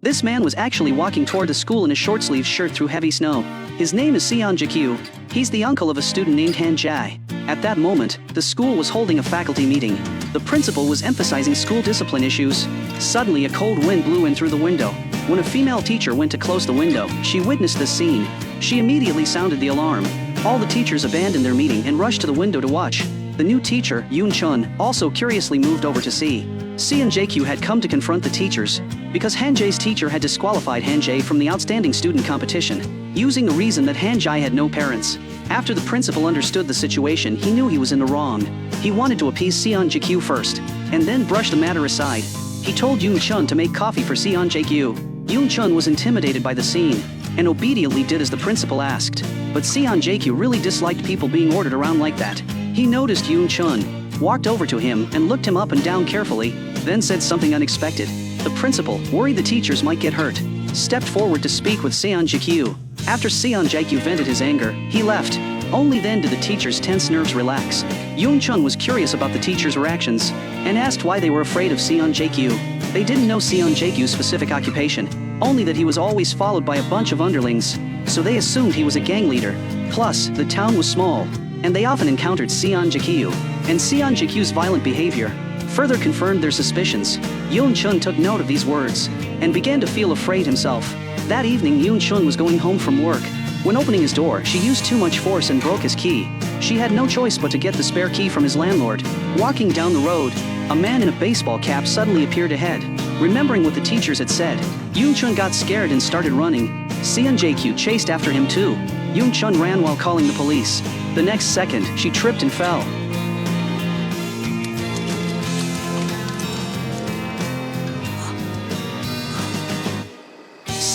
This man was actually walking toward the school in a short-sleeved shirt through heavy snow. His name is Seon Jae-kyu. He's the uncle of a student named Han Jae. At that moment, the school was holding a faculty meeting. The principal was emphasizing school discipline issues. Suddenly, a cold wind blew in through the window. When a female teacher went to close the window, she witnessed this scene. She immediately sounded the alarm. All the teachers abandoned their meeting and rushed to the window to watch. The new teacher, Yoon Chun, also curiously moved over to see. Seon Jae-kyu had come to confront the teachers because Han Jae's teacher had disqualified Han Jae from the outstanding student competition, using the reason that Han Jae had no parents. After the principal understood the situation, he knew he was in the wrong. He wanted to appease Seon Jae-kyu first, and then brush the matter aside. He told Yoon Chun to make coffee for Seon Jae-kyu. Yoon Chun was intimidated by the scene, and obediently did as the principal asked. But Seon Jae-kyu really disliked people being ordered around like that. He noticed Yoon Chun, walked over to him and looked him up and down carefully, then said something unexpected. The principal, worried the teachers might get hurt, stepped forward to speak with Seon Jae-kyu. After Seon Jae-kyu vented his anger, he left. Only then did the teachers' tense nerves relax. Yoon Chun was curious about the teachers' reactions, and asked why they were afraid of Seon Jae-kyu. They didn't know Seon Jae-kyu's specific occupation, only that he was always followed by a bunch of underlings, so they assumed he was a gang leader. Plus, the town was small, and they often encountered Seon Jae-kyu, and Seon Jae-kyu's violent behavior further confirmed their suspicions. Yoon Chun took note of these words, and began to feel afraid himself. That evening, Yoon Chun was going home from work. When opening his door, she used too much force and broke his key. She had no choice but to get the spare key from his landlord. Walking down the road, a man in a baseball cap suddenly appeared ahead. Remembering what the teachers had said, Yoon Chun got scared and started running. Seon Jae-kyu chased after him too. Yoon Chun ran while calling the police. The next second, she tripped and fell.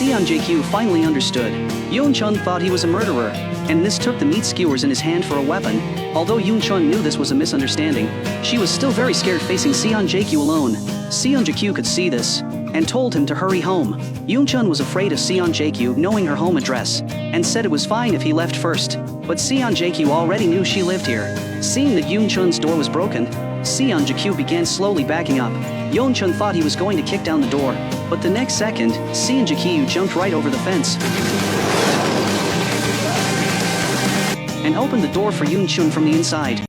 Seon Jae-kyu finally understood. Yoon Chun thought he was a murderer, and mistook the meat skewers in his hand for a weapon. Although Yoon Chun knew this was a misunderstanding, she was still very scared facing Seon Jae-kyu alone. Seon Jae-kyu could see this, and told him to hurry home. Yoon Chun was afraid of Seon Jae-kyu knowing her home address, and said it was fine if he left first. But Seon Jae-kyu already knew she lived here. Seeing that Yoon Chun's door was broken, Seon Jae-kyu began slowly backing up. Yoon Chun thought he was going to kick down the door, but the next second, Seon Jae-kyu jumped right over the fence and opened the door for Yoon Chun from the inside.